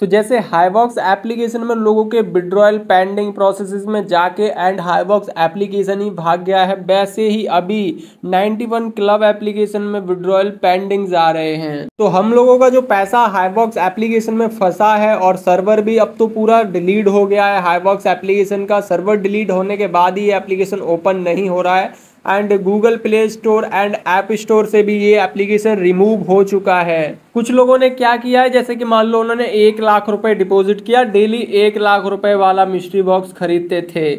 तो जैसे हाईबॉक्स एप्लीकेशन में लोगों के विड्रॉयल पेंडिंग प्रोसेसेस में जाके एंड हाईबॉक्स एप्लीकेशन ही भाग गया है, वैसे ही अभी 91 क्लब एप्लीकेशन में विड्रॉयल पेंडिंग आ रहे हैं। तो हम लोगों का जो पैसा हाईबॉक्स एप्लीकेशन में फंसा है और सर्वर भी अब तो पूरा डिलीट हो गया है, हाईबॉक्स एप्लीकेशन का सर्वर डिलीट होने के बाद ही ये एप्लीकेशन ओपन नहीं हो रहा है and Google play store and app store से भी ये एप्लीकेशन रिमूव हो चुका है। कुछ लोगों ने क्या किया है, जैसे कि मान लो उन्होंने 1 लाख रुपए डिपॉजिट किया, डेली 1 लाख रुपए वाला मिस्ट्री बॉक्स खरीदते थे।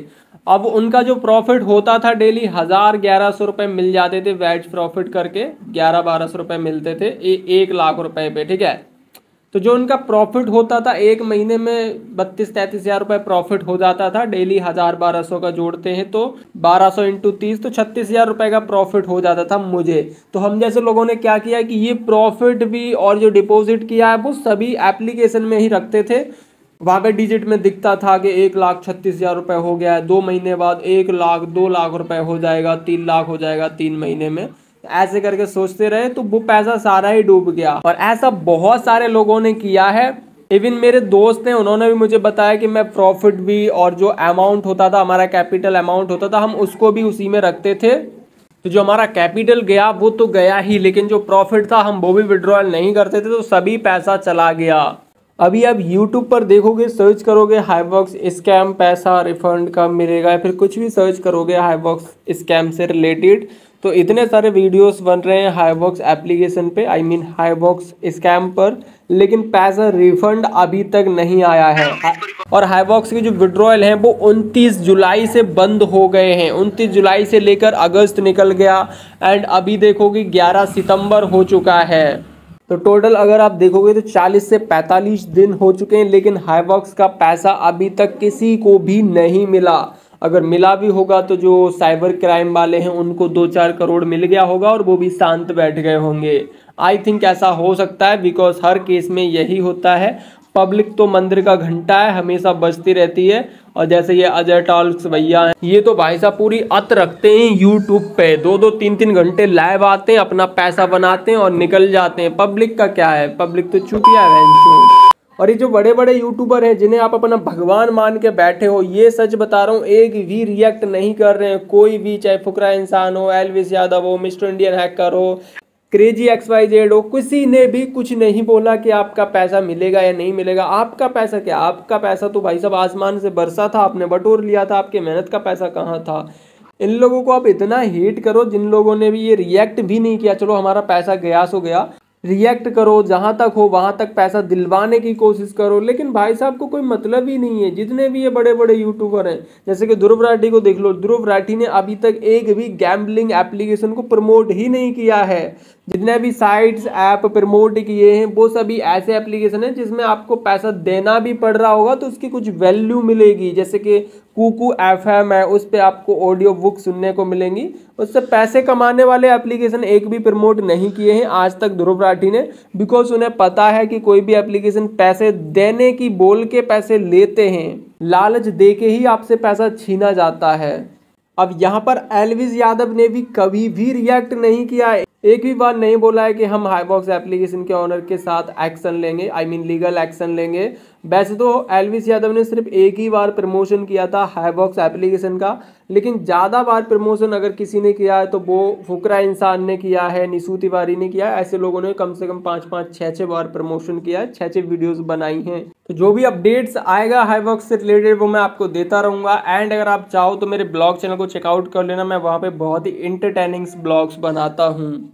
अब उनका जो प्रॉफिट होता था डेली 1000-1100 रुपए मिल जाते थे, वेज प्रॉफिट करके 1100-1200 रुपए मिलते थे 1 लाख रुपए पे, ठीक है। तो जो उनका प्रॉफिट होता था एक महीने में 32-33 हज़ार रुपये प्रॉफिट हो जाता था, डेली 1000-1200 का जोड़ते हैं तो 1200 × 30 तो 36,000 रुपये का प्रॉफिट हो जाता था मुझे। तो हम जैसे लोगों ने क्या किया कि ये प्रॉफिट भी और जो डिपॉजिट किया है वो सभी एप्लीकेशन में ही रखते थे। वहाँ पे डिजिट में दिखता था कि 1,36,000 रुपये हो गया है, 2 महीने बाद 1 लाख 2 लाख रुपए हो जाएगा, 3 लाख हो जाएगा 3 महीने में, ऐसे करके सोचते रहे तो वो पैसा सारा ही डूब गया। और ऐसा बहुत सारे लोगों ने किया है, इवन मेरे दोस्त हैं उन्होंने भी मुझे बताया कि मैं प्रॉफिट भी और जो अमाउंट होता था, हमारा कैपिटल अमाउंट होता था, हम उसको भी उसी में रखते थे। तो जो हमारा कैपिटल गया वो तो गया ही, लेकिन जो प्रॉफिट था हम वो भी विड्रॉल नहीं करते थे, तो सभी पैसा चला गया। अभी आप YouTube पर देखोगे, सर्च करोगे हाईबॉक्स स्कैम पैसा रिफंड कब मिलेगा, या फिर कुछ भी सर्च करोगे हाईबॉक्स स्कैम से रिलेटेड, तो इतने सारे वीडियोस बन रहे हैं हाईबॉक्स एप्लीकेशन पे, आई मीन हाईबॉक्स स्कैम पर, लेकिन पैसा रिफंड अभी तक नहीं आया है। और हाईबॉक्स के जो विड्रॉयल हैं वो 29 जुलाई से बंद हो गए हैं, 29 जुलाई से लेकर अगस्त निकल गया एंड अभी देखोगे 11 सितंबर हो चुका है। तो टोटल अगर आप देखोगे तो 40 से 45 दिन हो चुके हैं, लेकिन हाईबॉक्स का पैसा अभी तक किसी को भी नहीं मिला। अगर मिला भी होगा तो जो साइबर क्राइम वाले हैं उनको 2-4 करोड़ मिल गया होगा और वो भी शांत बैठ गए होंगे। आई थिंक ऐसा हो सकता है, बिकॉज हर केस में यही होता है। पब्लिक तो मंदिर का घंटा है, हमेशा बजती रहती है। और जैसे ये अजय टॉल्क्स भैया हैं, ये तो भाई साहब पूरी अत रखते हैं यूट्यूब पे, 2-2 3-3 घंटे लाइव आते हैं, अपना पैसा बनाते हैं और निकल जाते हैं। पब्लिक का क्या है, पब्लिक तो चुतिया है। और ये जो बड़े बड़े यूट्यूबर हैं जिन्हें आप अपना भगवान मान के बैठे हो, ये सच बता रहा हूँ, एक भी रिएक्ट नहीं कर रहे हैं कोई भी, चाहे फुकरा इंसान हो, एल्विस यादव हो, मिस्टर इंडियन हैकर हो, क्रेजी XYZ हो, किसी ने भी कुछ नहीं बोला कि आपका पैसा मिलेगा या नहीं मिलेगा। आपका पैसा क्या, आपका पैसा तो भाई साहब आसमान से बरसा था, आपने बटोर लिया था, आपके मेहनत का पैसा कहाँ था। इन लोगों को आप इतना हेट करो जिन लोगों ने भी ये रिएक्ट भी नहीं किया, चलो हमारा पैसा गया सो गया, रिएक्ट करो, जहां तक हो वहां तक पैसा दिलवाने की कोशिश करो, लेकिन भाई साहब को कोई मतलब ही नहीं है। जितने भी ये बड़े बड़े यूट्यूबर हैं, जैसे कि ध्रुव राठी को देख लो, ध्रुव राठी ने अभी तक एक भी गैम्बलिंग एप्लीकेशन को प्रमोट ही नहीं किया है। जितने भी साइट्स ऐप प्रमोट किए हैं वो सभी ऐसे एप्लीकेशन हैं जिसमें आपको पैसा देना भी पड़ रहा होगा तो उसकी कुछ वैल्यू मिलेगी। जैसे कि कुकू FM है, उस पर आपको ऑडियो बुक सुनने को मिलेंगी। उससे पैसे कमाने वाले एप्लीकेशन एक भी प्रमोट नहीं किए हैं आज तक ध्रुव राठी ने, बिकॉज उन्हें पता है कि कोई भी एप्लीकेशन पैसे देने की बोल के पैसे लेते हैं, लालच दे के ही आपसे पैसा छीना जाता है। अब यहाँ पर एल्विस यादव ने भी कभी भी रिएक्ट नहीं किया है, एक भी बार नहीं बोला है कि हम हाईबॉक्स एप्लीकेशन के ओनर के साथ एक्शन लेंगे, आई मीन लीगल एक्शन लेंगे। वैसे तो एल्विस यादव ने सिर्फ एक ही बार प्रमोशन किया था हाईबॉक्स एप्लीकेशन का, लेकिन ज़्यादा बार प्रमोशन अगर किसी ने किया है तो वो फुकरा इंसान ने किया है, निशु तिवारी ने किया है। ऐसे लोगों ने कम से कम 5-5, 6-6 बार प्रमोशन किया है, 6-6 वीडियोस बनाई हैं। तो जो भी अपडेट्स आएगा हाईबॉक्स से रिलेटेड वो मैं आपको देता रहूँगा। एंड अगर आप चाहो तो मेरे ब्लॉग चैनल को चेकआउट कर लेना, मैं वहाँ पर बहुत ही इंटरटेनिंग ब्लॉग्स बनाता हूँ।